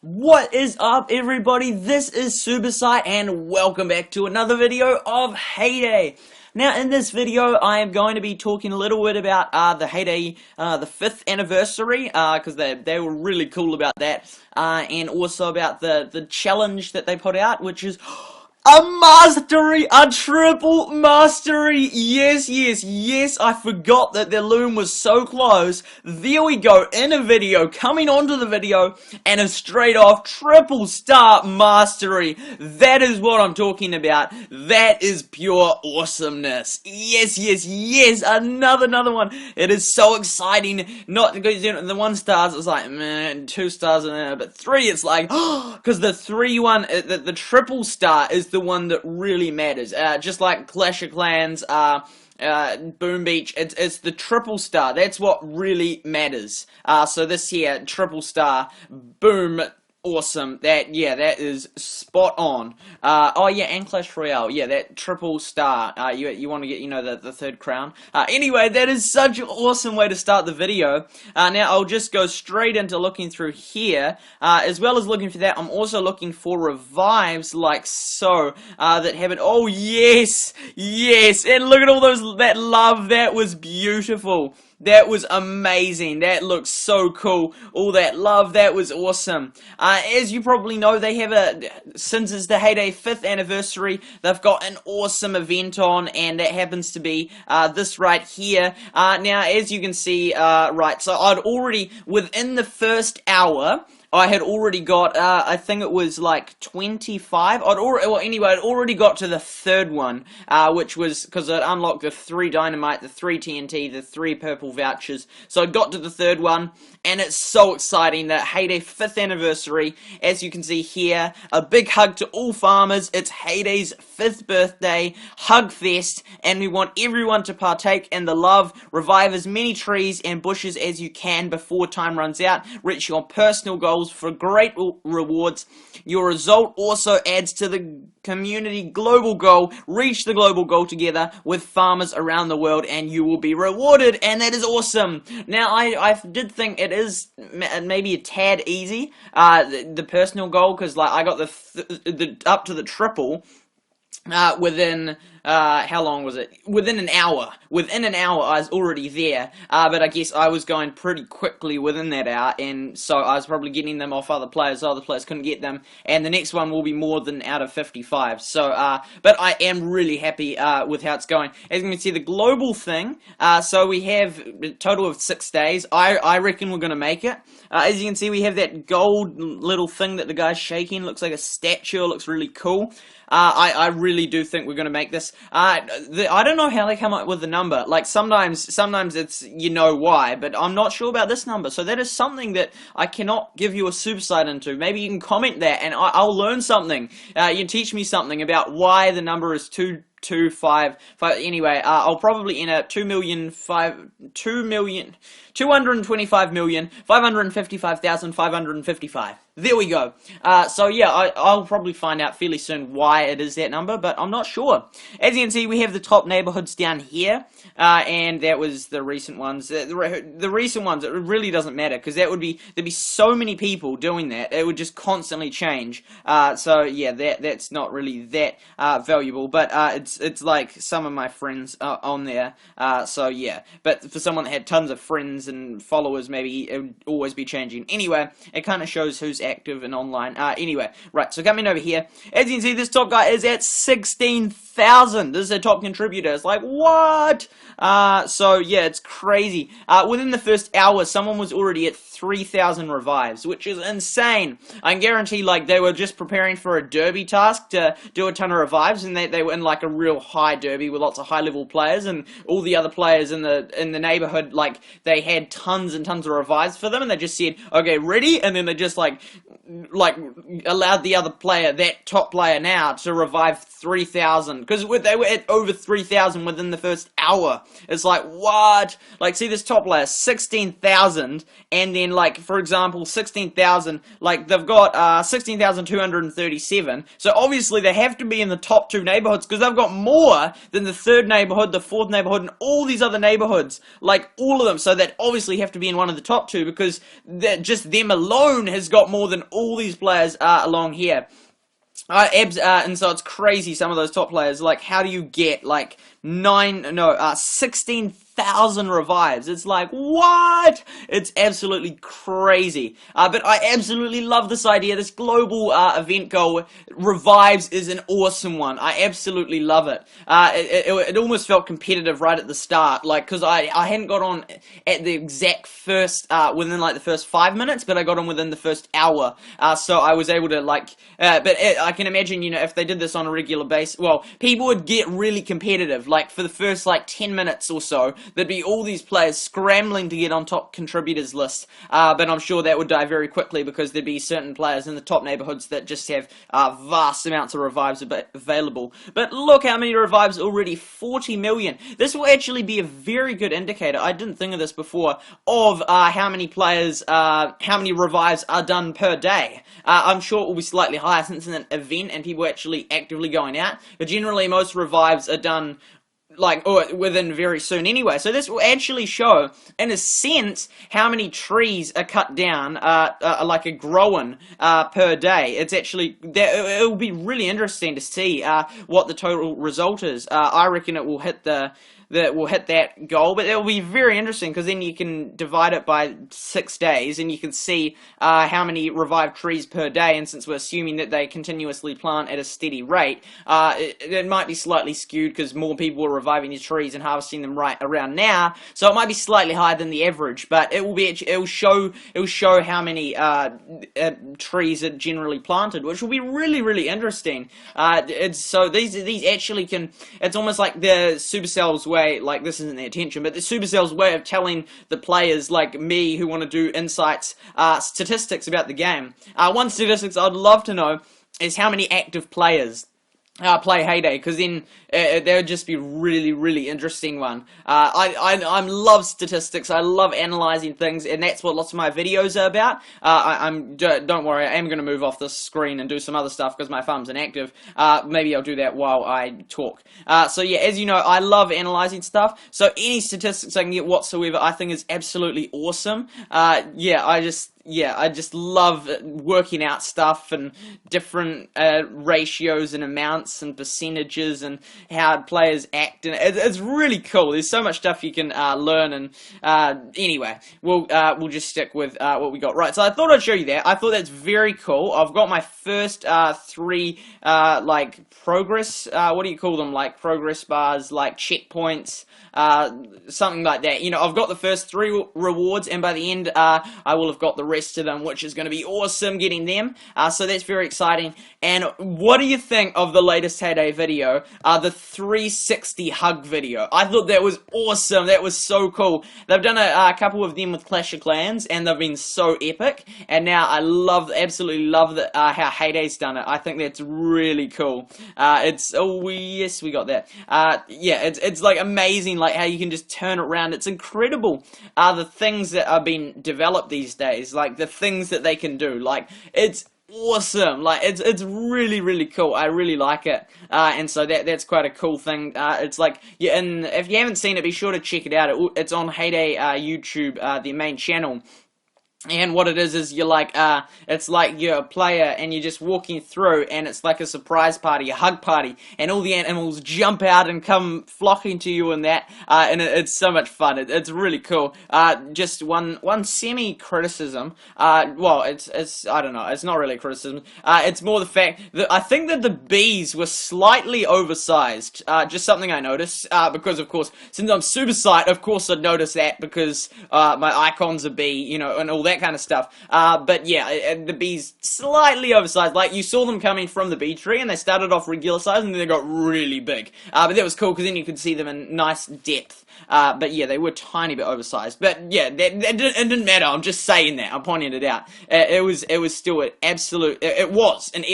What is up, everybody? This is SuperSight, and welcome back to another video of Heyday. Now, in this video, I am going to be talking a little bit about the Heyday, the 5th anniversary, because they were really cool about that, and also about the challenge that they put out, which is a mastery, a triple mastery. Yes, I forgot that the Loom was so close. There we go, in a video, coming onto the video, and a straight off triple star mastery. That is what I'm talking about. That is pure awesomeness. Yes, another one. It is so exciting. Not because, you know, the 1 stars, it's like, man, 2 stars, but 3, it's like, because the 3 one, the triple star is the one that really matters. Just like Clash of Clans, Boom Beach, it's the triple star. That's what really matters. So this here, triple star, boom. Awesome. That is spot on. Oh yeah, and Clash Royale. Yeah, that triple star. You want to get, you know, the 3rd crown. Anyway, that is such an awesome way to start the video. Now I'll just go straight into looking through here. As well as looking for that, I'm also looking for revives like so. That have it. Oh yes, and look at all that love. That was beautiful. That was amazing. That looks so cool. All that love, that was awesome. As you probably know, they have since it's the Heyday 5th anniversary, they've got an awesome event on, and that happens to be this right here. Now, as you can see, right, so I'd already, within the first hour, I had already got, I think it was like 25. I'd already got to the 3rd one, which was, because I'd unlocked the 3 dynamite, the 3 TNT, the 3 purple vouchers. So I got to the 3rd one, and it's so exciting, that Heyday 5th anniversary. As you can see here, a big hug to all farmers. It's Heyday's 5th birthday, Hug Fest, and we want everyone to partake in the love. Revive as many trees and bushes as you can before time runs out. Reach your personal goals for great rewards. Your result also adds to the community global goal. Reach the global goal together with farmers around the world, and you will be rewarded, and that is awesome. Now, I did think it is maybe a tad easy, the personal goal, because like I got the up to the triple within how long was it? Within an hour. Within an hour, I was already there. But I guess I was going pretty quickly within that hour, and so I was probably getting them off other players, so other players couldn't get them. And the next one will be more than out of 55. So, but I am really happy with how it's going. As you can see, the global thing. So we have a total of 6 days. I reckon we're gonna make it. As you can see, we have that gold little thing that the guy's shaking. Looks like a statue. It looks really cool. I really do think we're going to make this. I don't know how they come up with the number. Like, sometimes it's, you know why, but I'm not sure about this number. So that is something that I cannot give you a SuperSight into. Maybe you can comment that, and I'll learn something. You can teach me something about why the number is 225. Anyway, I'll probably enter 225,555,555. There we go. So yeah, I'll probably find out fairly soon why it is that number, but I'm not sure. As you can see, we have the top neighborhoods down here, and that was the recent ones. The recent ones, it really doesn't matter, because there'd be so many people doing that, it would just constantly change. So yeah, that's not really that valuable, but it's like some of my friends on there. So yeah, but for someone that had tons of friends and followers, maybe it would always be changing. Anyway, it kind of shows who's active and online. Anyway, right, so coming over here, as you can see, this top guy is at 16,000. This is a top contributor. It's like, what? So yeah, it's crazy. Within the first hour, someone was already at 3,000 revives, which is insane. I can guarantee, like, they were just preparing for a derby task to do a ton of revives, and they were in like a real high derby with lots of high level players, and all the other players in the neighborhood, like, they had tons and tons of revives for them, and they just said, okay, ready, and then they just like allowed the other player, that top player now, to revive 3,000, because they were at over 3,000 within the first hour. It's like, what? Like, see this top player, 16,000, and then, like, for example, 16,000, like, they've got 16,237, so obviously they have to be in the top 2 neighborhoods, because they've got more than the 3rd neighborhood, the 4th neighborhood, and all these other neighborhoods, like, all of them, so that obviously have to be in one of the top 2, because just them alone has got more than all all these players along here. And so it's crazy, some of those top players, like, how do you get, like, 16,000 revives? It's like, what? It's absolutely crazy. But I absolutely love this idea. This global event goal, revives, is an awesome one. I absolutely love it. It almost felt competitive right at the start, like, because I hadn't got on at the exact first, within, like, the first 5 minutes, but I got on within the first hour. So I was able to, like, I can imagine, you know, if they did this on a regular basis, well, people would get really competitive. Like, for the first, like, 10 minutes or so, there'd be all these players scrambling to get on top contributors list, but I'm sure that would die very quickly, because there'd be certain players in the top neighborhoods that just have vast amounts of revives available. But look how many revives already, 40 million. This will actually be a very good indicator, I didn't think of this before, of how many players, how many revives are done per day. I'm sure it will be slightly higher since it's an event and people are actually actively going out, but generally most revives are done, like, or within very soon anyway. So this will actually show, in a sense, how many trees are cut down, like, are growing per day. It's actually, it will be really interesting to see what the total result is. I reckon it will hit that goal, but it will be very interesting, because then you can divide it by 6 days and you can see how many revived trees per day, and since we're assuming that they continuously plant at a steady rate, it might be slightly skewed because more people are reviving these trees and harvesting them right around now, so it might be slightly higher than the average, but it will show how many trees are generally planted, which will be really interesting. So these actually can, it's almost like the Supercell's way, like, this isn't their intention, but the Supercell's way of telling the players like me who want to do insights, statistics about the game. One statistics I'd love to know is how many active players play Hay Day, because then that would just be really interesting one. I love statistics. I love analyzing things, and that's what lots of my videos are about. Don't worry, I am going to move off this screen and do some other stuff because my thumb's inactive. Maybe I'll do that while I talk. So yeah, as you know, I love analyzing stuff. So any statistics I can get whatsoever, I think is absolutely awesome. I just love working out stuff and different ratios and amounts and percentages and how players act, and it's really cool. There's so much stuff you can learn, and anyway, we'll just stick with what we got. Right, so I thought I'd show you that. I thought that's very cool. I've got my first 3 like progress, what do you call them, like progress bars, like checkpoints, something like that. You know, I've got the first 3 rewards, and by the end I will have got the rest of them, which is going to be awesome getting them. So that's very exciting. And what do you think of the latest Hay Day video, the 360 hug video? I thought that was awesome. That was so cool. They've done a couple of them with Clash of Clans, and they've been so epic. And now I absolutely love how Hay Day's done it. I think that's really cool. Yes, we got that. Yeah, it's like amazing, like how you can just turn it around. It's incredible. The things that are being developed these days, like the things that they can do, like, it's awesome. Like, it's really cool. I really like it, and so that's quite a cool thing. It's like, yeah, and if you haven't seen it, be sure to check it out. It's on Hay Day YouTube, the main channel. And what it is you're like, it's like you're a player and you're just walking through, and it's like a surprise party, a hug party, and all the animals jump out and come flocking to you and that, and it's so much fun. It's really cool. Just one semi-criticism, well, it's I don't know, it's not really a criticism, it's more the fact that I think that the bees were slightly oversized, just something I noticed, because of course, since I'm SuperSight, of course I'd notice that, because my icon's a bee, you know, and all that kind of stuff. But yeah, the bees slightly oversized. Like, you saw them coming from the bee tree, and they started off regular size, and then they got really big. But that was cool, because then you could see them in nice depth. But yeah, they were a tiny bit oversized. But yeah, it didn't matter. I'm just saying that. I'm pointing it out. It was still an absolute. It was an.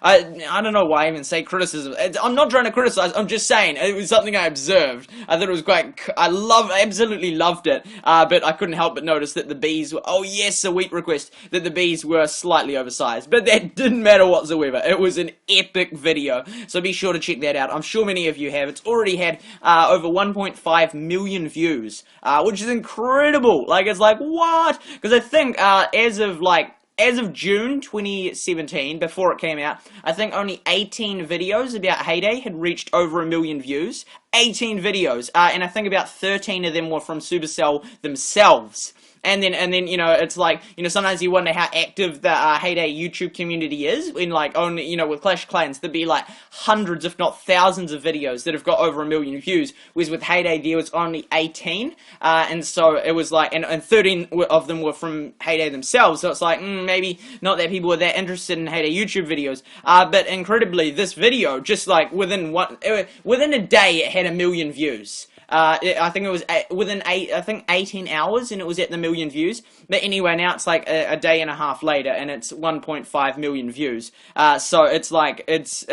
I don't know why I even say criticism. I'm not trying to criticize. I'm just saying it was something I observed. I thought it was quite. Absolutely loved it. But I couldn't help but notice that the bees were. Oh yes, a weak request. That the bees were slightly oversized. But that didn't matter whatsoever. It was an epic video. So be sure to check that out. I'm sure many of you have. It's already had over 1.5 million views, which is incredible. Like, it's like, what? Because I think as of like as of June 2017, before it came out, I think only 18 videos about Heyday had reached over 1 million views. 18 videos, and I think about 13 of them were from Supercell themselves. And then, you know, it's like, you know, sometimes you wonder how active the Heyday YouTube community is. When, like, only, you know, with Clash of Clans, there'd be, like, hundreds, if not thousands of videos that have got over 1 million views. Whereas with Heyday, there was only 18. And so it was like, and 13 of them were from Heyday themselves. So it's like, maybe not that people were that interested in Heyday YouTube videos. But incredibly, this video, just like within a day, it had 1 million views. I think it was within 18 hours, and it was at the 1 million views. But anyway, now it's like a day and a half later, and it's 1.5 million views. So it's like it's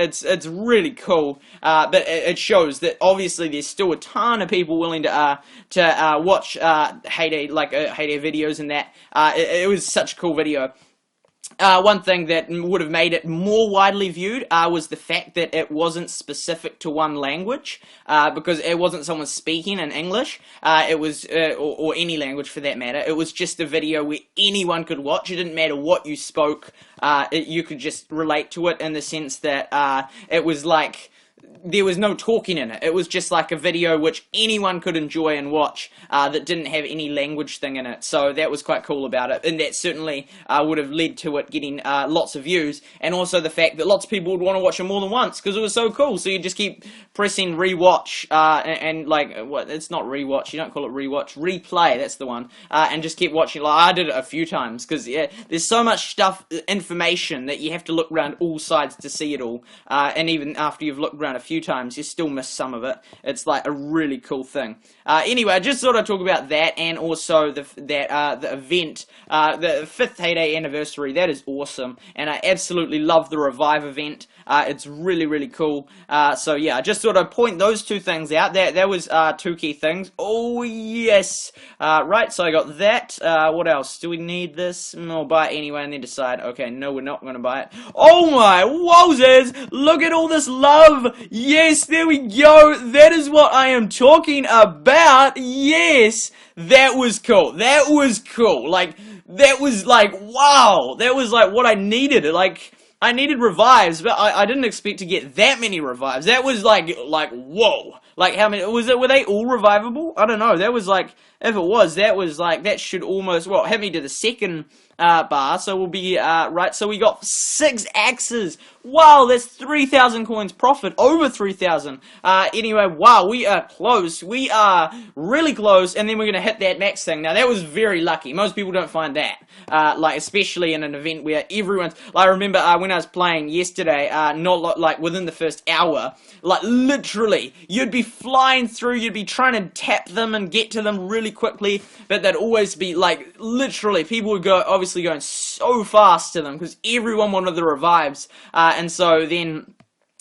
really cool. But it shows that obviously there's still a ton of people willing to watch Heyday Heyday videos, and that it was such a cool video. One thing that would have made it more widely viewed was the fact that it wasn't specific to one language, because it wasn't someone speaking in English, it was, or any language for that matter. It was just a video where anyone could watch. It didn't matter what you spoke, you could just relate to it in the sense that it was like, there was no talking in it. It was just like a video which anyone could enjoy and watch, that didn't have any language thing in it. So that was quite cool about it, and that certainly would have led to it getting lots of views, and also the fact that lots of people would want to watch it more than once because it was so cool. So you just keep pressing rewatch, and like, what? It's not rewatch. You don't call it rewatch. Replay. That's the one. And just keep watching. Like I did it a few times because there's so much stuff, information that you have to look around all sides to see it all. And even after you've looked around a few times, you still miss some of it. It's like a really cool thing. Anyway, I just thought I'd talk about that, and also the event, the 5th Heyday anniversary. That is awesome, and I absolutely love the Revive event. It's really, really cool. So yeah, I just thought I'd point those two things out. That was two key things. Oh yes. Right, so I got that. What else? Do we need this? I'll buy it anyway and then decide, okay, no, we're not going to buy it. Oh my wowzers! Look at all this love! Yes, there we go! That is what I am talking about! Yes! That was cool. That was cool. Like, that was like, wow! That was like what I needed. Like, I needed revives, but I didn't expect to get that many revives. That was like whoa. Like, how many, were they all revivable? I don't know. That was like, if it was, that was like, that should almost, well, hit me to the second bar, so we'll be, right, so we got 6 axes. Wow, that's 3,000 coins profit, over 3,000. Anyway, wow, we are close. We are really close, and then we're going to hit that max thing. Now, that was very lucky. Most people don't find that, like, especially in an event where everyone's, like, I remember when I was playing yesterday, not like within the first hour, like, literally, you'd be flying through, you'd be trying to tap them and get to them really quickly, but they'd always be, like, literally, people would go, obviously going so fast to them, because everyone wanted the revives, and so then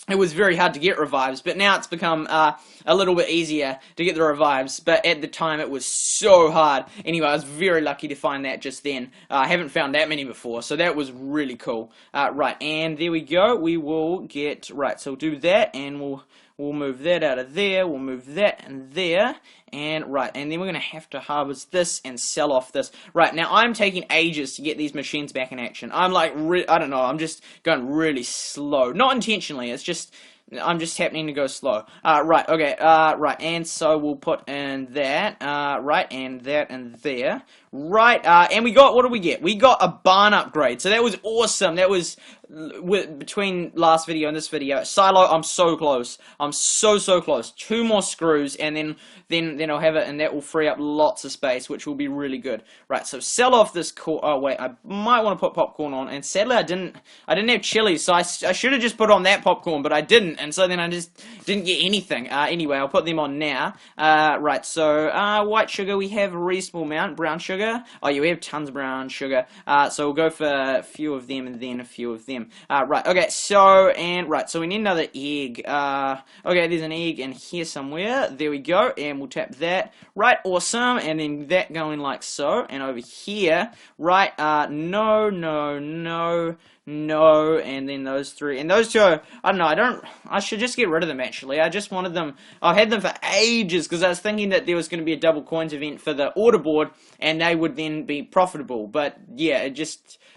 it was very hard to get revives, but now it's become a little bit easier to get the revives, but at the time it was so hard. Anyway, I was very lucky to find that just then. I haven't found that many before, so that was really cool. Right, and there we go. We will get, right, so we'll do that, and we'll move that out of there, we'll move that and there, and right, and then we're going to have to harvest this and sell off this. Right, now I'm taking ages to get these machines back in action. I'm like, I don't know, I'm just going really slow. Not intentionally, it's just, I'm just happening to go slow. Right, okay, right, and so we'll put in that, right, and that and there. Right, and we got, what did we get? We got a barn upgrade, so that was awesome. That was, between last video and this video. Silo, I'm so close. I'm so close. 2 more screws, and then I'll have it, and that will free up lots of space, which will be really good. Right, so sell off this oh wait, I might want to put popcorn on, and sadly I didn't have chili, so I should have just put on that popcorn, but I didn't, and so then I just didn't get anything. Anyway, I'll put them on now. Right, so, white sugar, we have a reasonable amount. Brown sugar, oh yeah, we have tons of brown sugar, so we'll go for a few of them, and then a few of them. Right, okay, so, and, right, so we need another egg. Okay, there's an egg in here somewhere. There we go, and we'll tap that. Right, awesome, and then that going like so, and over here, right, no, no, and then those 3, and those 2 are, I don't know, I should just get rid of them actually. I just wanted them, I had them for ages, because I was thinking that there was going to be a double coins event for the order board, and they would then be profitable, but yeah,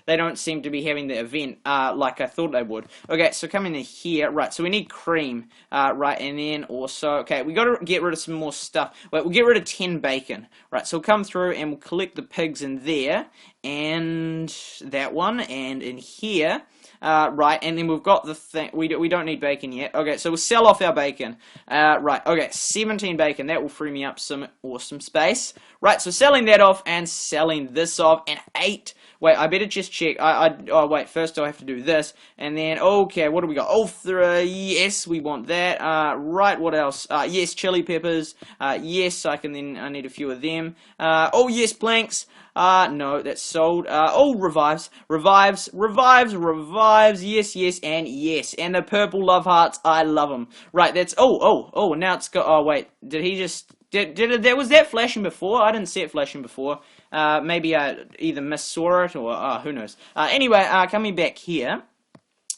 they don't seem to be having the event, like I thought they would. Okay, so coming in here, right, so we need cream, right, and then also, okay, we gotta get rid of some more stuff. Wait, we'll get rid of 10 bacon, right, so we'll come through and we'll collect the pigs in there, and that one, and in here, right, and then we've got the thing, we don't need bacon yet. Okay, so we'll sell off our bacon. Right, okay, 17 bacon, that will free me up some awesome space. Right, so selling that off and selling this off, and 8. Wait, I better just check. Oh, wait, first I have to do this, and then, okay, what do we got? Oh, 3, yes, we want that. Right, what else? Yes, chili peppers. Yes, I need a few of them. Oh, yes, planks. No, that's sold. Oh, revives, yes, and yes. And the purple love hearts, I love them. Right, that's, oh, now it's got, oh, wait, did he just, was that flashing before? I didn't see it flashing before. Maybe I either missaw it, or, who knows. Anyway, coming back here.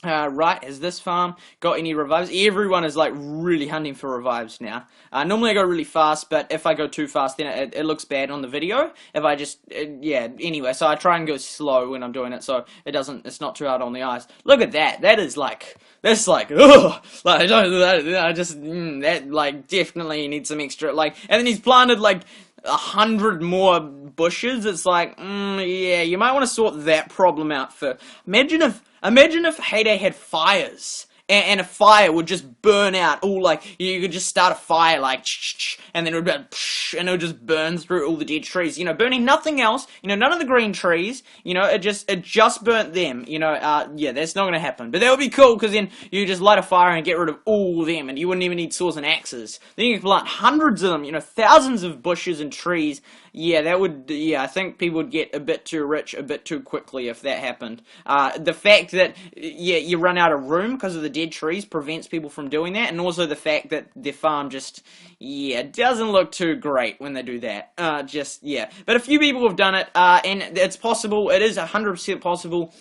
Right, has this farm got any revives? Everyone is like really hunting for revives now. Normally I go really fast, but if I go too fast, then it looks bad on the video. If I just, yeah, anyway, so I try and go slow when I'm doing it, so it's not too hard on the eyes. Look at that, that's like, ugh, like, that, like, definitely needs some extra, like, and then he's planted, like, 100 more bushes. It's like, yeah, you might want to sort that problem out first. Imagine if Heyday had fires, and a fire would just burn out. All like, you could just start a fire like, and then it would be, and it would just burn through all the dead trees. You know, burning nothing else. You know, none of the green trees. You know, it just burnt them. You know, yeah, that's not gonna happen. But that would be cool, because then you just light a fire and get rid of all of them, and you wouldn't even need saws and axes. Then you could plant hundreds of them. You know, thousands of bushes and trees. Yeah, that would, yeah, I think people would get a bit too rich a bit too quickly if that happened. The fact that, yeah, you run out of room because of the dead trees prevents people from doing that, and also the fact that their farm just, yeah, doesn't look too great when they do that. Yeah. But a few people have done it, and it's possible, it is 100% possible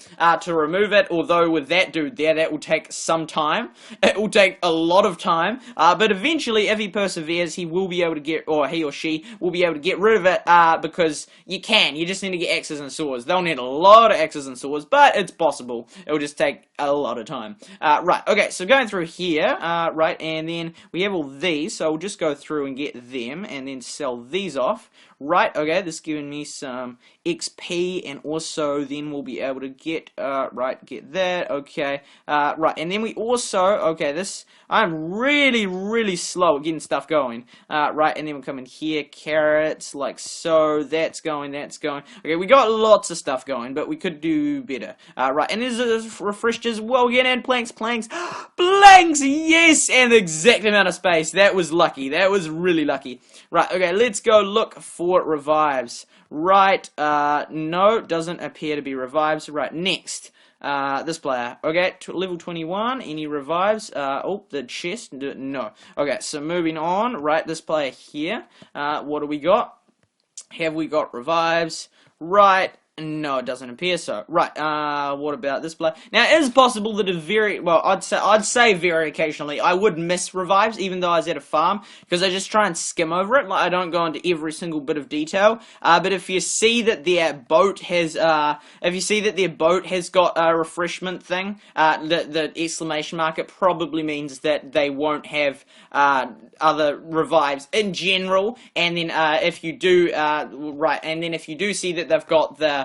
to remove it, although with that dude there, that will take some time. It will take a lot of time, but eventually, if he perseveres, he will be able to get, or he or she will be able to get rid of it, because you just need to get axes and saws. They'll need a lot of axes and saws, but it's possible. It'll just take a lot of time. Right, okay, so going through here, right, and then we have all these, so we'll just go through and get them, and then sell these off. Right, okay, this is giving me some XP, and also then we'll be able to get, right, get that, okay, right, and then we also, okay, I'm really slow at getting stuff going, right, and then we'll come in here, carrots, like so, that's going, okay, we got lots of stuff going, but we could do better, right, and there's refreshed as well, again, and planks, planks, yes, and the exact amount of space. That was lucky, that was really lucky. Right, okay, let's go look for revives. Right, no, doesn't appear to be revives. Right, next, this player. Okay, level 21, any revives? Oh, the chest, no. Okay, so moving on, right, this player here, what do we got? Have we got revives? Right, no, it doesn't appear so. Right, what about this player? Now, it is possible that I'd say very occasionally, I would miss revives, even though I was at a farm, because I just try and skim over it, like, I don't go into every single bit of detail, but if you see that their boat has, got a refreshment thing, the exclamation mark, it probably means that they won't have, other revives in general, and then, if you do, right, and then if you do see that they've got that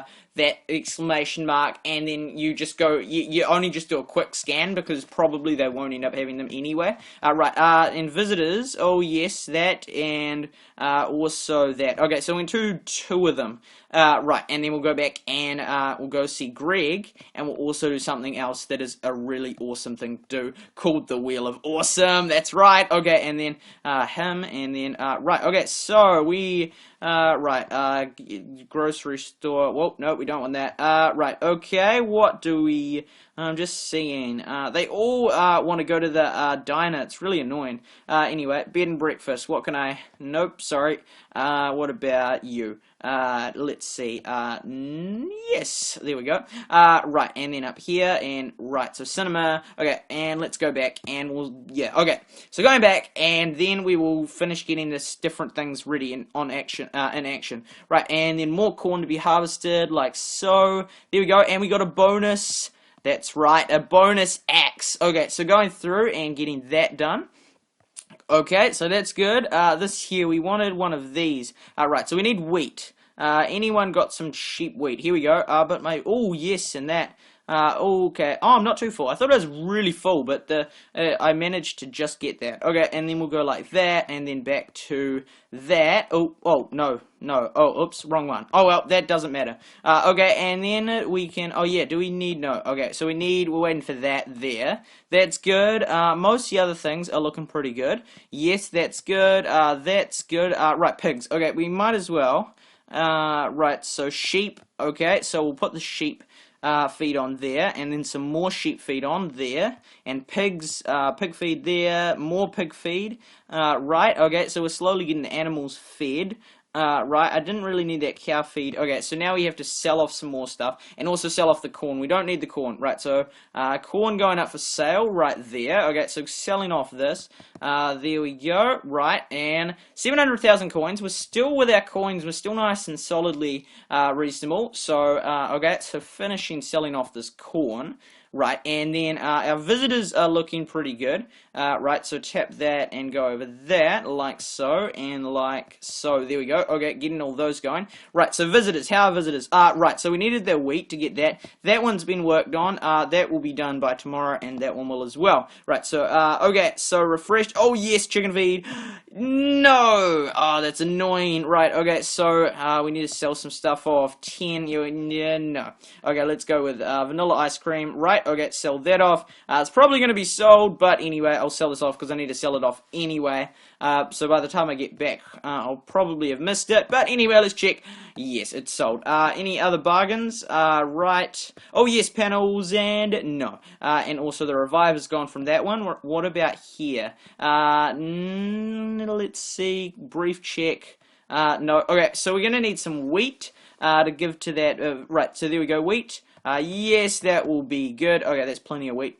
exclamation mark, and then you just go, you only just do a quick scan, because probably they won't end up having them anyway. Right, and visitors, oh yes, that, and also that. Okay, so we can two of them. Right, and then we'll go back and we'll go see Greg, and we'll also do something else that is a really awesome thing to do, called the Wheel of Awesome. That's right. Okay, and then him, and then right. Okay, so we right, grocery store. Whoa, no, we don't want that. Right. Okay, what do we? I'm just seeing. They all want to go to the diner. It's really annoying. Anyway, bed and breakfast. What can I? Nope. Sorry. What about you? let's see, yes, there we go. Right, and then up here, and right, so cinema, okay, and let's go back, and we'll, yeah, okay, so going back, and then we will finish getting this different things ready in action, right, and then more corn to be harvested, like so, there we go, and we got a bonus, that's right, a bonus axe, okay, so going through and getting that done. Okay, so that's good. This here, we wanted one of these. Right, so we need wheat. Anyone got some cheap wheat? Here we go. But my, oh yes, and that. Okay. Oh, I'm not too full. I thought I was really full, but I managed to just get that. Okay, and then we'll go like that, and then back to that. Oh, no. Oh, oops, wrong one. Oh, well, that doesn't matter. Okay, and then we can, oh yeah, do we need, no. Okay, so we're waiting for that there. That's good. Most of the other things are looking pretty good. Yes, that's good. That's good. Right, pigs. Okay, we might as well. Right, so sheep. Okay, so we'll put the sheep feed on there, and then some more sheep feed on there, and pigs, pig feed there, more pig feed, right, okay, so we're slowly getting the animals fed, right, I didn't really need that cow feed. Okay, so now we have to sell off some more stuff, and also sell off the corn. We don't need the corn, right, so, corn going up for sale, right there. Okay, so selling off this, there we go, right, and 700,000 coins. We're still with our coins, we're still nice and solidly, reasonable, so, okay, so finishing selling off this corn. Right, and then our visitors are looking pretty good. Right, so tap that and go over that, like so, and like so. There we go. Okay, getting all those going. Right, so visitors, how are visitors? Right, so we needed their wheat to get that. That one's been worked on. That will be done by tomorrow, and that one will as well. Right, so, okay, so refreshed. Oh, yes, chicken feed. No! Oh, that's annoying. Right, okay, so, we need to sell some stuff off. 10, yeah, no. Okay, let's go with, vanilla ice cream. Right, okay, sell that off. It's probably going to be sold, but anyway, I'll sell this off because I need to sell it off anyway. So by the time I get back, I'll probably have missed it. But anyway, let's check. Yes, it's sold. Any other bargains? Right. Oh, yes, panels and no. And also the revive has gone from that one. What about here? Let's see. Brief check. No. Okay, so we're going to need some wheat to give to that. Right, so there we go. Wheat. Yes, that will be good. Okay, that's plenty of wheat.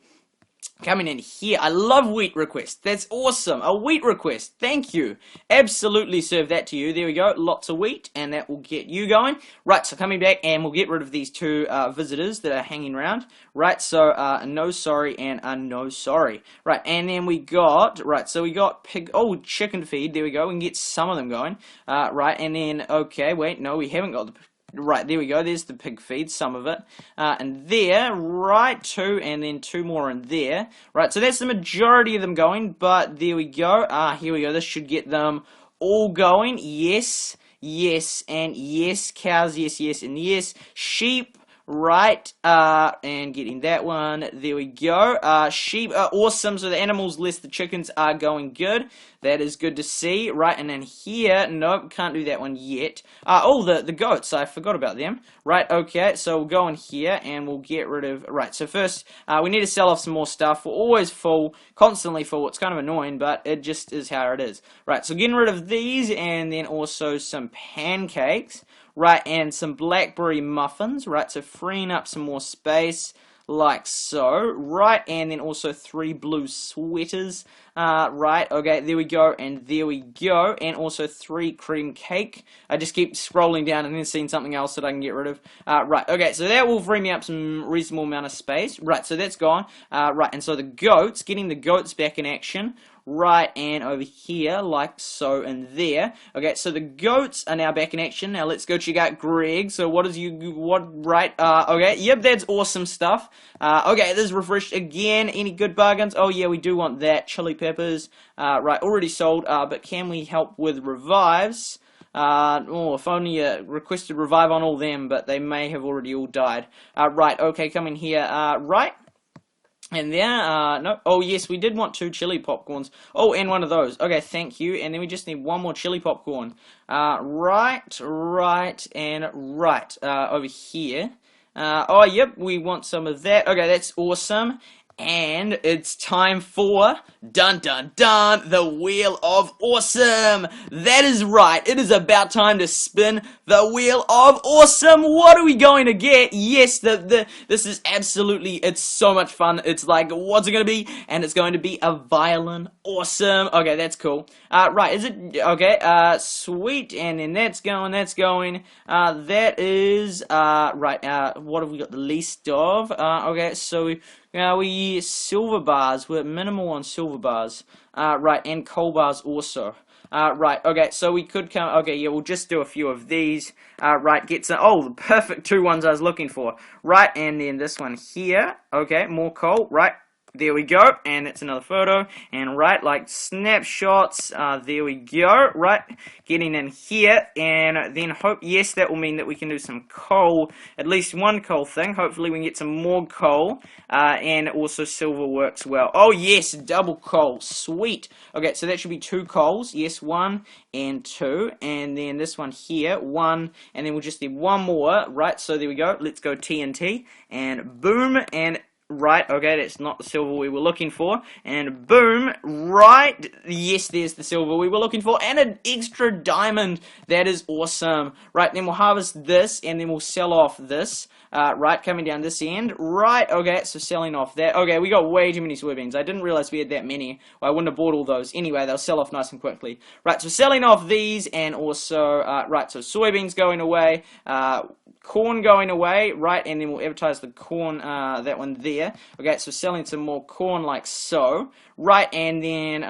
Coming in here, I love wheat requests. That's awesome. A wheat request. Thank you. Absolutely serve that to you. There we go. Lots of wheat, and that will get you going. Right, so coming back, and we'll get rid of these two visitors that are hanging around. Right, so no sorry and no sorry. Right, and then we got, right, so we got pig, oh, chicken feed. There we go. We can get some of them going. Right, and then, okay, wait, no, we haven't got the right, there we go, there's the pig feed, some of it, and there, right, two, and then two more in there, right, so that's the majority of them going, but there we go, here we go, this should get them all going, yes, yes, and yes, cows, yes, yes, and yes, sheep, right, and getting that one, there we go, sheep are awesome, so the animals less the chickens are going good, that is good to see, right, and then here, nope, can't do that one yet, oh, the goats, I forgot about them, right, okay, so we'll go in here, and we'll get rid of, right, so first, we need to sell off some more stuff, we're always full, constantly full, it's kind of annoying, but it just is how it is, right, so getting rid of these, and then also some pancakes, right, and some blackberry muffins, right, so freeing up some more space, like so, right, and then also 3 blue sweaters, right, okay, there we go, and there we go, and also 3 cream cake. I just keep scrolling down and then seeing something else that I can get rid of. Right, okay, so that will free me up some reasonable amount of space. Right, so that's gone. Right, and so the goats, getting the goats back in action. Right, and over here, like so, and there. Okay, so the goats are now back in action. Now let's go check out Greg. So what is right, okay, yep, that's awesome stuff. Okay, this is refreshed again. Any good bargains? Oh yeah, we do want that. Chili peppers, right, already sold, but can we help with revives? Oh, if only requested revive on all them, but they may have already all died. Right, okay, come in here, right. And there, no, oh yes, we did want 2 chili popcorns. Oh, and one of those. Okay, thank you. And then we just need 1 more chili popcorn. Right, and right, over here. Oh, yep, we want some of that. Okay, that's awesome. And it's time for, dun dun dun, the Wheel of Awesome. That is right, it is about time to spin the Wheel of Awesome. What are we going to get? Yes, this is absolutely, it's so much fun. It's like, what's it going to be? And it's going to be a violin. Awesome. Okay, that's cool. Right, is it, okay, sweet, and then that's going, that is, right, what have we got the least of? Okay, so we silver bars, we're minimal on silver bars, right, and coal bars also. Right, okay, so we could come, okay, yeah, we'll just do a few of these, right, get some, oh, the perfect two ones I was looking for, right, and then this one here, okay, more coal, right, there we go, and it's another photo, and right, like snapshots, there we go, right, getting in here, and then yes, that will mean that we can do some coal, at least one coal thing, hopefully we can get some more coal, and also silver works well. Oh yes, double coal, sweet. Okay, so that should be 2 coals, yes, 1 and 2, and then this one here, 1, and then we'll just need one more, right, so there we go, let's go TNT, and boom, and right, okay, that's not the silver we were looking for, and boom, right, yes, there's the silver we were looking for, and an extra diamond, that is awesome, right, then we'll harvest this, and then we'll sell off this, right, coming down this end, right, okay, so selling off that, okay, we got way too many soybeans, I didn't realize we had that many, well, I wouldn't have bought all those, anyway, they'll sell off nice and quickly, right, so selling off these, and also, right, so soybeans going away, corn going away, right, and then we'll advertise the corn, that one there, okay, so selling some more corn like so, right, and then,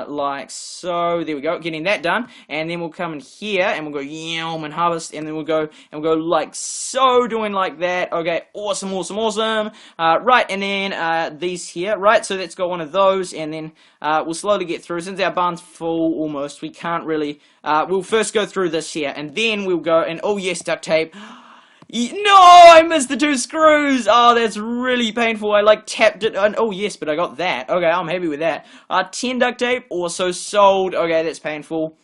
like so, there we go, getting that done, and then we'll come in here, and we'll go, yum, and harvest, and then we'll go like so, doing like that, okay, awesome, right, and then, these here, right, so let's go one of those, and then, we'll slowly get through, since our barn's full, almost, we can't really, we'll first go through this here, and then we'll go, and oh yes, duct tape, no, I missed the 2 screws. Oh, that's really painful. I like tapped it. And, oh yes, but I got that. Okay, I'm happy with that. 10 duct tape, also sold. Okay, that's painful.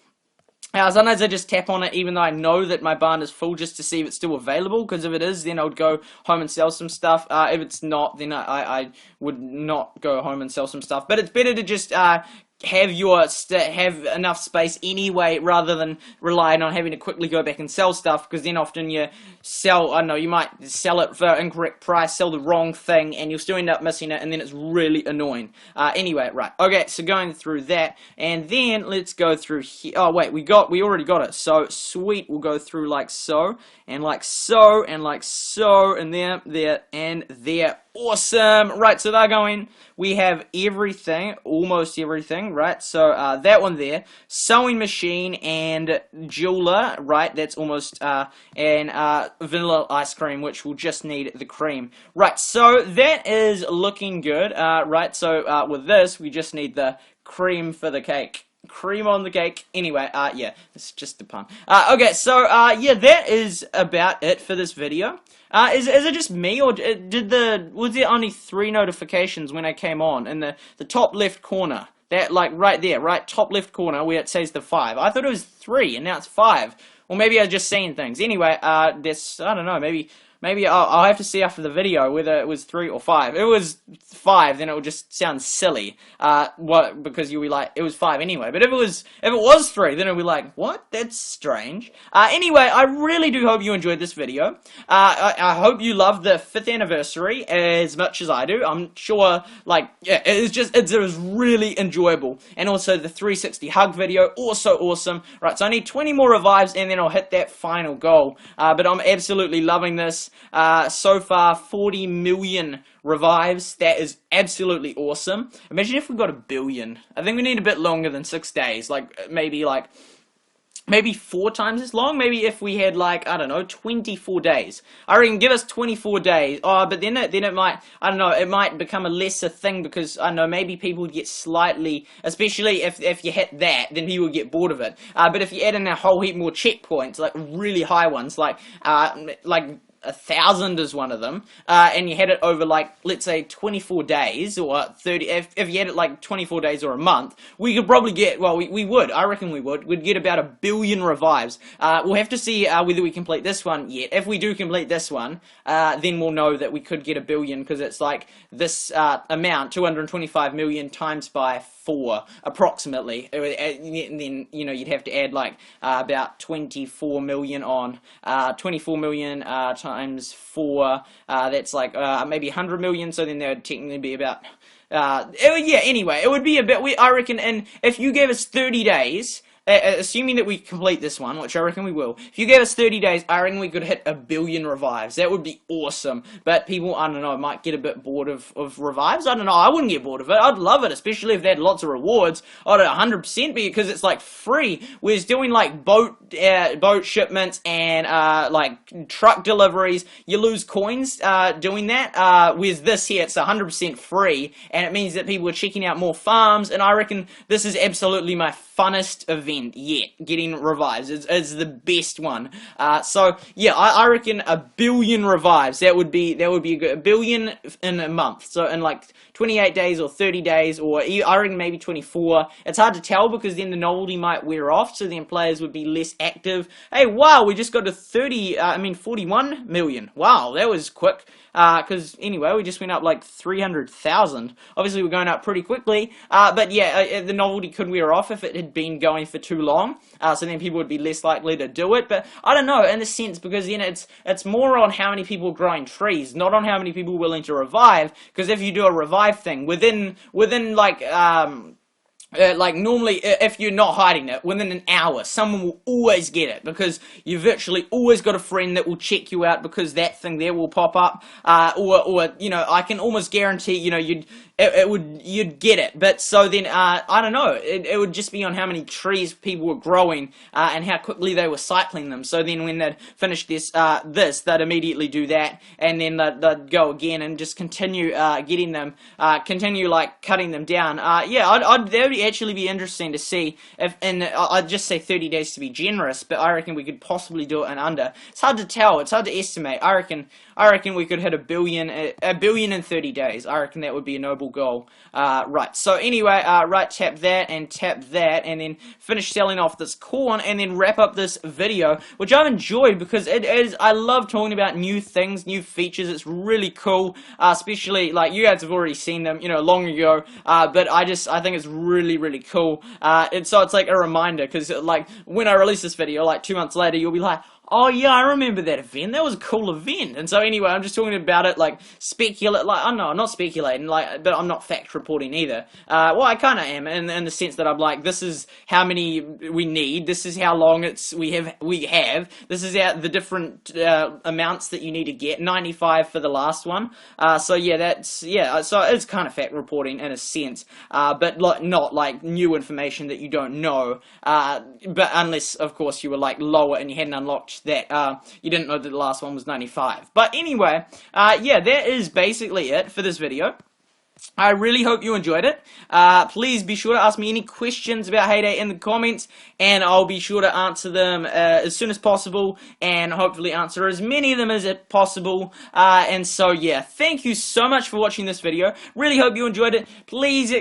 Sometimes I just tap on it even though I know that my barn is full just to see if it's still available, because if it is, then I would go home and sell some stuff. If it's not, then I would not go home and sell some stuff. But it's better to just have enough space anyway, rather than relying on having to quickly go back and sell stuff, because then often you sell, I don't know, you might sell it for an incorrect price, sell the wrong thing, and you'll still end up missing it, and then it's really annoying. Anyway, right, okay, so going through that, and then let's go through here. Oh wait, we already got it, so sweet, we'll go through like so, and like so, and like so, and there, and there. Awesome, right, so they're going, we have everything, almost everything, right, so, that one there, sewing machine, and jeweler, right, that's almost, and, vanilla ice cream, which will just need the cream, right, so that is looking good, right, so, with this, we just need the cream for the cake. Cream on the cake. Anyway, yeah, it's just a pun. Okay, so, yeah, that is about it for this video. Is it just me, or was there only 3 notifications when I came on in the top left corner? That, like, right there, right, top left corner, where it says the 5. I thought it was 3, and now it's 5. Or maybe I was just saying things. Anyway, this, I don't know, maybe I'll have to see after the video whether it was 3 or 5. If it was 5, then it would just sound silly. Because you'll be like, it was 5 anyway. But if it was 3, then it'll be like, what? That's strange. Anyway, I really do hope you enjoyed this video. I hope you loved the 5th anniversary as much as I do. I'm sure, like, yeah, it was really enjoyable. And also the 360 hug video, also awesome. Right, so I need 20 more revives, and then I'll hit that final goal. But I'm absolutely loving this. So far, 40 million revives. That is absolutely awesome. Imagine if we got 1 billion. I think we need a bit longer than 6 days. Maybe 4 times as long. Maybe if we had, like, I don't know, 24 days. I reckon give us 24 days. Oh, but then it might, I don't know, it might become a lesser thing, because, I don't know, maybe people would get slightly, especially if you hit that, then people would get bored of it. But if you add in a whole heap more checkpoints, like really high ones, like 1,000 is one of them, and you had it over, like, let's say 24 days, or 30, if you had it like 24 days or a month, we could probably get, well, we would, I reckon we'd get about 1 billion revives. We'll have to see whether we complete this one yet. If we do complete this one, then we'll know that we could get 1 billion, because it's like this amount, 225 million times by 4, approximately, and then, you know, you'd have to add like about 24 million on, 24 million times 4, that's like maybe 100 million, so then there would technically be about, yeah, anyway, it would be a bit, I reckon, and if you gave us 30 days, assuming that we complete this one, which I reckon we will, if you gave us 30 days, I reckon we could hit 1 billion revives. That would be awesome. But people, I don't know, might get a bit bored of revives. I don't know, I wouldn't get bored of it. I'd love it, especially if they had lots of rewards. I'd 100% be, because it's like free. Whereas doing like boat shipments and like truck deliveries, you lose coins doing that. Whereas this here, it's 100% free, and it means that people are checking out more farms, and I reckon this is absolutely my funnest event yet. Getting revives is the best one. So yeah, I reckon 1 billion revives. That would be a good 1 billion in a month. So in like 28 days or 30 days, or I reckon maybe 24. It's hard to tell, because then the novelty might wear off, so then players would be less active. Hey, wow, we just got to 41 million. Wow, that was quick. Because anyway, we just went up like 300,000. Obviously, we're going up pretty quickly. But yeah, the novelty could wear off if it had been going for too long. So then people would be less likely to do it. But I don't know, in a sense, because then it's more on how many people are growing trees, not on how many people are willing to revive. Because if you do a revive thing within like normally, if you're not hiding it, within an hour, someone will always get it, because you virtually always got a friend that will check you out, because that thing there will pop up, or you know, I can almost guarantee, you know, you'd get it. But so then, I don't know, it would just be on how many trees people were growing, and how quickly they were cycling them. So then when they'd finish they'd immediately do that, and then they'd go again and just continue getting them, continue like cutting them down. Yeah, that would actually be interesting to see if, and I'd just say 30 days to be generous, but I reckon we could possibly do it in under. It's hard to tell, it's hard to estimate. I reckon we could hit 1 billion in 30 days. I reckon that would be a noble goal. Right, so anyway, right, tap that, and then finish selling off this corn, and then wrap up this video, which I've enjoyed, because I love talking about new things, new features. It's really cool, especially, like, you guys have already seen them, you know, long ago, but I think it's really cool, and so it's like a reminder, because, like, when I release this video, like, 2 months later, you'll be like, oh yeah, I remember that event. That was a cool event. And so anyway, I'm just talking about it, like, I don't know, I'm not speculating, like, but I'm not fact reporting either. Well, I kind of am, in the sense that I'm like, this is how many we need, this is how long we have, this is the different amounts that you need to get, 95 for the last one. So yeah, so it's kind of fact reporting in a sense, but like, not like new information that you don't know, but unless, of course, you were like lower and you hadn't unlocked that you didn't know that the last one was 95. But anyway, yeah, that is basically it for this video. I really hope you enjoyed it. Please be sure to ask me any questions about Heyday in the comments, and I'll be sure to answer them as soon as possible, and hopefully answer as many of them as possible. And so yeah, thank you so much for watching this video. Really hope you enjoyed it. Please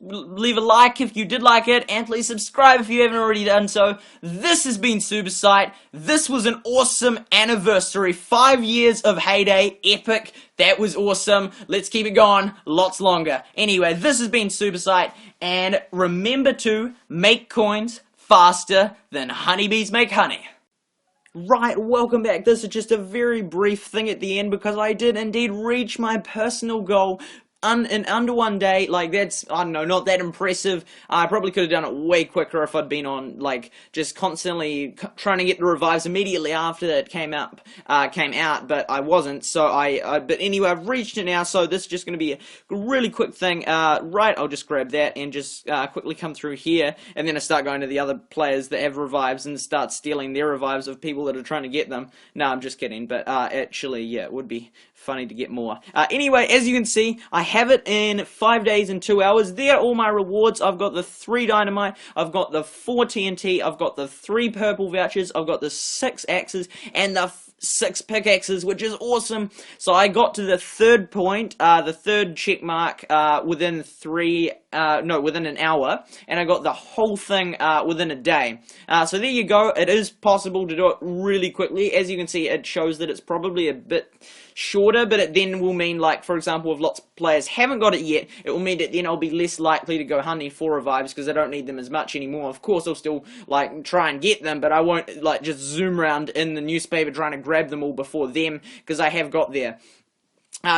leave a like if you did like it, and please subscribe if you haven't already done so. This has been SuperSight. This was an awesome anniversary. 5 years of Heyday. Epic. That was awesome. Let's keep it going lots longer. Anyway, this has been SuperSight, and remember to make coins faster than honeybees make honey. Right, welcome back. This is just a very brief thing at the end, because I did indeed reach my personal goal in under 1 day. Like, that's, I don't know, not that impressive. I probably could have done it way quicker if I'd been on, like, just constantly trying to get the revives immediately after it came out, but I wasn't, so but anyway, I've reached it now, so this is just going to be a really quick thing. Right, I'll just grab that and just quickly come through here, and then I start going to the other players that have revives and start stealing their revives of people that are trying to get them. No, I'm just kidding, but actually, yeah, it would be funny to get more. Anyway, as you can see, I have it in 5 days and 2 hours. There are all my rewards. I've got the 3 dynamite, I've got the 4 TNT, I've got the 3 purple vouchers, I've got the 6 axes, and the 6 pickaxes, which is awesome. So I got to the third point, the third check mark, within within an hour, and I got the whole thing within a day. So there you go. It is possible to do it really quickly. As you can see, it shows that it's probably a bit shorter, but it then will mean, like, for example, if lots of players haven't got it yet, it will mean that then I'll be less likely to go hunting for revives because I don't need them as much anymore. Of course, I'll still, like, try and get them, but I won't, like, just zoom around in the newspaper trying to grab them all before them, because I have got there.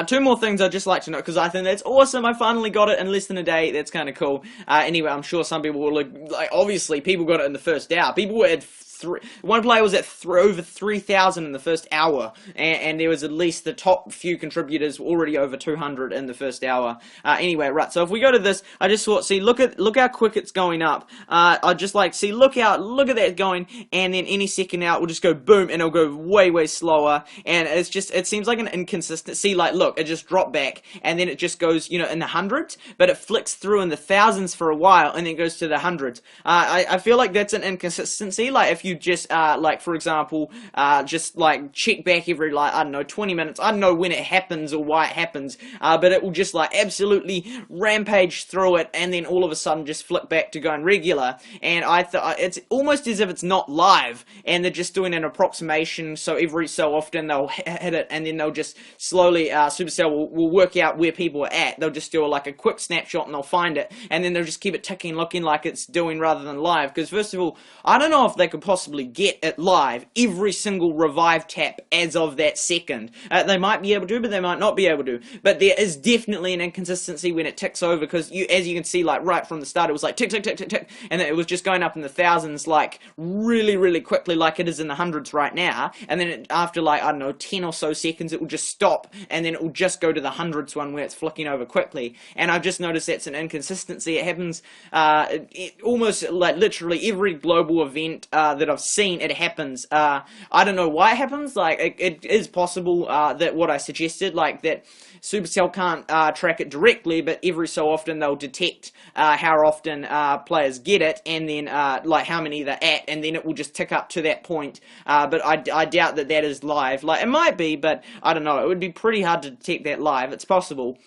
Two more things I'd just like to know, because I think that's awesome. I finally got it in less than a day. That's kind of cool. Anyway, I'm sure some people will look, like, obviously, people got it in the first hour. People were at one player was at over 3,000 in the first hour, and there was at least the top few contributors already over 200 in the first hour. Anyway, right, so if we go to this, I just thought, see, look how quick it's going up. I'd just like, see, look at that going, and then any second now it will just go boom, and it'll go way slower, and it's just, it seems like an inconsistency. Like, look, it just dropped back, and then it just goes, you know, in the hundreds, but it flicks through in the thousands for a while, and then goes to the hundreds. I feel like that's an inconsistency. Like, if you just, like, for example, just, like, check back every, like, I don't know, 20 minutes, I don't know when it happens or why it happens, but it will just, like, absolutely rampage through it, and then all of a sudden just flip back to going regular, and it's almost as if it's not live, and they're just doing an approximation, so every so often they'll hit it, and then they'll just slowly, Supercell will work out where people are at. They'll just do, like, a quick snapshot, and they'll find it, and then they'll just keep it ticking, looking like it's doing rather than live, because first of all, I don't know if they could possibly get it live, every single revive tap as of that second. They might be able to, but they might not be able to. But there is definitely an inconsistency when it ticks over, because as you can see, like, right from the start, it was like tick, tick, tick, tick, tick, and then it was just going up in the thousands, like, really quickly, like it is in the hundreds right now, and then after, like, I don't know, 10 or so seconds, it will just stop, and then it will just go to the hundreds one where it's flicking over quickly. And I've just noticed that's an inconsistency. It happens almost, like, literally every global event that I've seen, it happens. I don't know why it happens. Like, it is possible that what I suggested, like, that Supercell can't track it directly, but every so often they'll detect how often players get it, and then like how many they're at, and then it will just tick up to that point. But I doubt that that is live. Like, it might be, but I don't know. It would be pretty hard to detect that live. It's possible.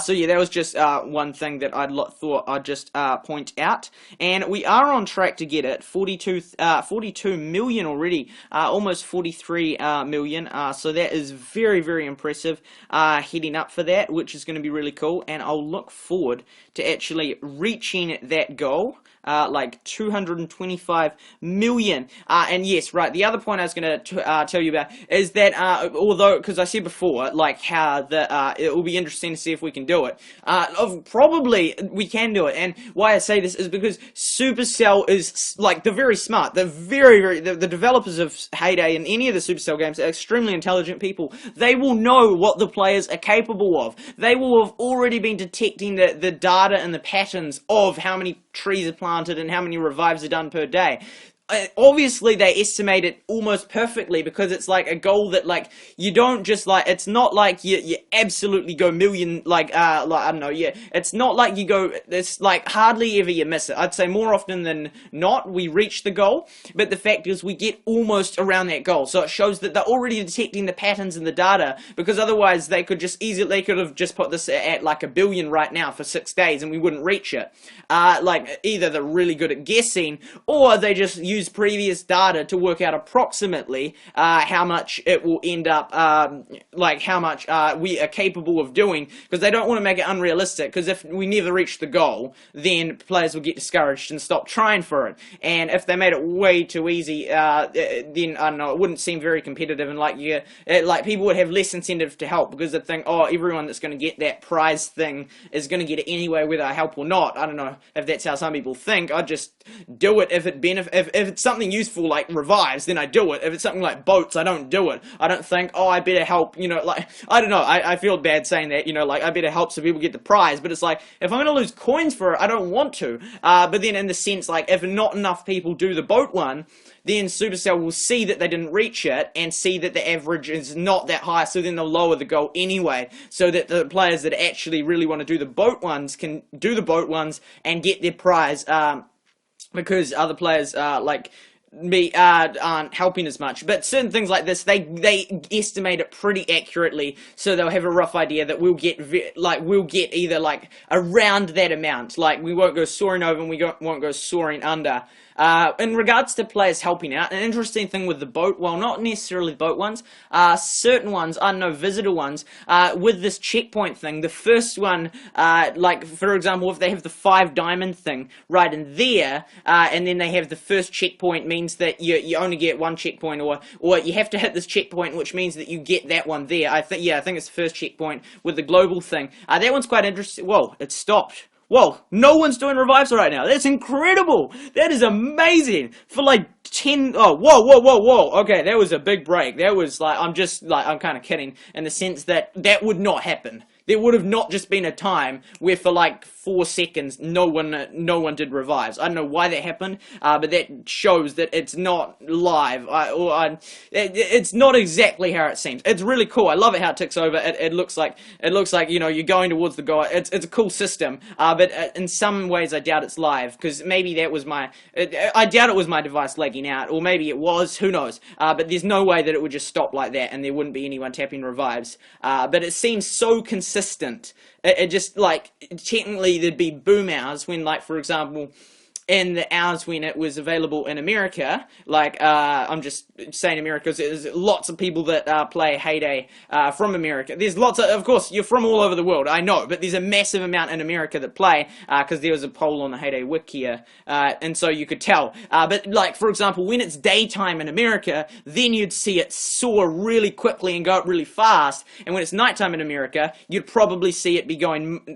So yeah, that was just one thing that I thought I'd just point out, and we are on track to get it. 42 million already, almost 43 million. So that is very impressive. Heading up for that, which is going to be really cool, and I'll look forward to actually reaching that goal. Like 225 million. And yes, right, the other point I was going to tell you about is that, although, because I said before, like, how it will be interesting to see if we can do it. Probably we can do it, and why I say this is because Supercell is, like, they're very smart. They're the developers of Heyday and any of the Supercell games are extremely intelligent people. They will know what the players are capable of. They will have already been detecting the data and the patterns of how many trees are planted and how many revives are done per day. Obviously they estimate it almost perfectly, because it's like a goal that, like, you don't just, like, it's not like you absolutely go million, like I don't know, yeah, it's not like you go, it's like hardly ever you miss it. I'd say more often than not we reach the goal, but the fact is we get almost around that goal, so it shows that they're already detecting the patterns in the data, because otherwise they could have just put this at like 1 billion right now for 6 days and we wouldn't reach it. Like, either they're really good at guessing, or they just use previous data to work out approximately how much it will end up, like how much we are capable of doing, because they don't want to make it unrealistic, because if we never reach the goal, then players will get discouraged and stop trying for it. And if they made it way too easy, then, I don't know, it wouldn't seem very competitive, and like, like, people would have less incentive to help, because they'd think, oh, everyone that's going to get that prize thing is going to get it anyway, whether I help or not. I don't know if that's how some people think. I'd just do it if it's something useful like revives, then I do it. If it's something like boats, I don't do it. I don't think, oh, I better help, you know, like, I don't know, I feel bad saying that, you know, like, I better help so people get the prize, but it's like, if I'm going to lose coins for it, I don't want to. But then in the sense, like, if not enough people do the boat one, then Supercell will see that they didn't reach it, and see that the average is not that high, so then they'll lower the goal anyway, so that the players that actually really want to do the boat ones can do the boat ones and get their prize, because other players, like, aren't helping as much. But certain things like this, they estimate it pretty accurately, so they'll have a rough idea that we'll get either like around that amount, like we won't go soaring over and we won't go soaring under. In regards to players helping out, an interesting thing with the boat, well, not necessarily boat ones, certain ones, I don't know, visitor ones, with this checkpoint thing, the first one, like, for example, if they have the 5 diamond thing right in there, and then they have the first checkpoint, means that you only get 1 checkpoint, or you have to hit this checkpoint, which means that you get that one there. I think it's the first checkpoint with the global thing. That one's quite interesting. Whoa, it stopped. Whoa, no one's doing revives right now. That's incredible. That is amazing. For like 10, oh, whoa. Okay, that was a big break. That was like, I'm kind of kidding in the sense that that would not happen. There would have not just been a time where for like 4 seconds no one did revives. I don't know why that happened, but that shows that it's not live. It's not exactly how it seems. It's really cool. I love it how it ticks over. It looks like you know you're going towards the goal. It's a cool system, but in some ways I doubt it's live, because maybe that was I doubt it was my device lagging out, or maybe it was. Who knows? But there's no way that it would just stop like that and there wouldn't be anyone tapping revives. But it seems so consistent. It just, like, technically there'd be boom hours when, like, for example, in the hours when it was available in America, like, I'm just saying America because there's lots of people that play Heyday from America. There's lots of course, you're from all over the world, I know, but there's a massive amount in America that play, because there was a poll on the Heyday Wiki here, and so you could tell. But, like, for example, when it's daytime in America, then you'd see it soar really quickly and go up really fast, and when it's nighttime in America, you'd probably see it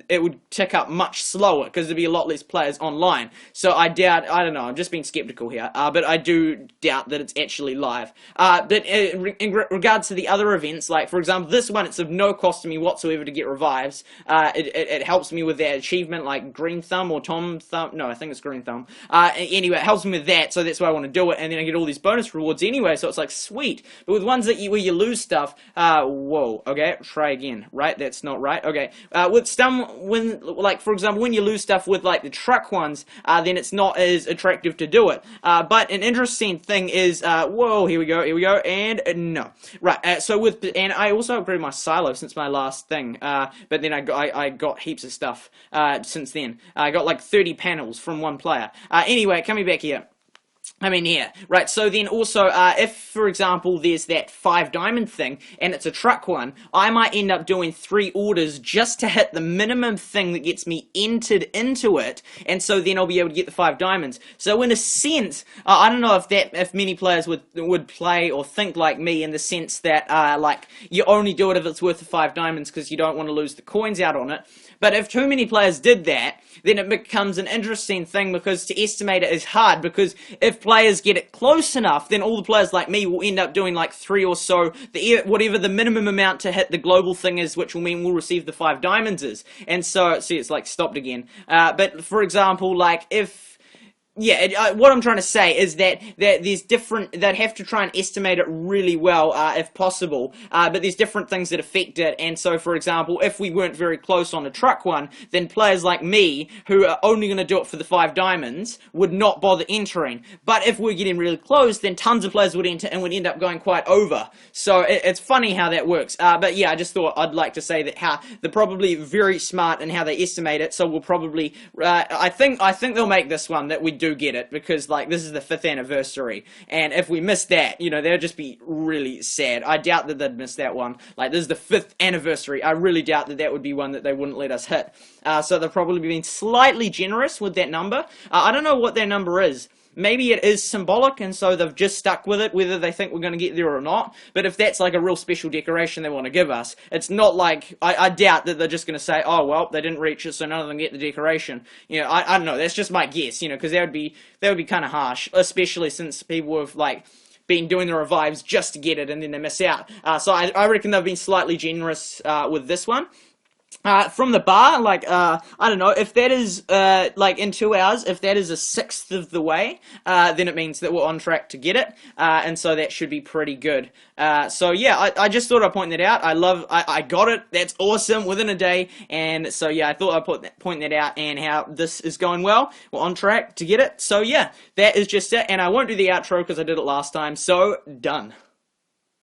it would tick up much slower, because there'd be a lot less players online. So I don't know, I'm just being skeptical here, but I do doubt that it's actually live. But in regards to the other events, like, for example, this one, it's of no cost to me whatsoever to get revives. It helps me with that achievement, like Green Thumb or Tom Thumb, no, I think it's Green Thumb. Anyway, it helps me with that, so that's why I want to do it, and then I get all these bonus rewards anyway, so it's like, sweet. But with ones that where you lose stuff, whoa, okay, try again, right? That's not right, okay. With some, like, for example, when you lose stuff with, like, the truck ones, then it's not as attractive to do it. But an interesting thing is, whoa, here we go, and no. Right, and I also upgraded my silo since my last thing, but then I got heaps of stuff, since then. I got like 30 panels from one player. Anyway, coming back here. Right, so then also, if, for example, there's that 5 diamond thing, and it's a truck one, I might end up doing 3 orders just to hit the minimum thing that gets me entered into it, and so then I'll be able to get the 5 diamonds. So in a sense, I don't know if many players would play or think like me, in the sense that, like, you only do it if it's worth the 5 diamonds, because you don't want to lose the coins out on it. But if too many players did that, then it becomes an interesting thing, because to estimate it is hard, because if players get it close enough, then all the players like me will end up doing like 3 or so, whatever the minimum amount to hit the global thing is, which will mean we'll receive the 5 diamonds is. And so, see, it's like stopped again. But for example, like, what I'm trying to say is that there's different, they'd have to try and estimate it really well, if possible, but there's different things that affect it, and so, for example, if we weren't very close on a truck one, then players like me, who are only going to do it for the 5 diamonds, would not bother entering. But if we're getting really close, then tons of players would enter and would end up going quite over. So it's funny how that works. But yeah, I just thought I'd like to say that how they're probably very smart in how they estimate it, so we'll probably, I think they'll make this one that we do get it, because, like, this is the 5th anniversary, and if we miss that, you know, they'll just be really sad. I doubt that they'd miss that one. Like, this is the 5th anniversary. I really doubt that would be one that they wouldn't let us hit. So they've probably been slightly generous with that number. I don't know what their number is. Maybe it is symbolic, and so they've just stuck with it, whether they think we're going to get there or not. But if that's like a real special decoration they want to give us, it's not like, I doubt that they're just going to say, oh, well, they didn't reach it, so none of them get the decoration. You know, I don't know, that's just my guess, you know, because that would be kind of harsh, especially since people have, like, been doing the revives just to get it, and then they miss out. So I reckon they've been slightly generous with this one. from the bar, like, I don't know, if that is, like, in 2 hours, if that is a sixth of the way, then it means that we're on track to get it, and so that should be pretty good. So yeah, I just thought I'd point that out. I got it, that's awesome, within a day, and so yeah, I thought I'd point that out, and how this is going well, we're on track to get it, so yeah, that is just it, and I won't do the outro because I did it last time, so done.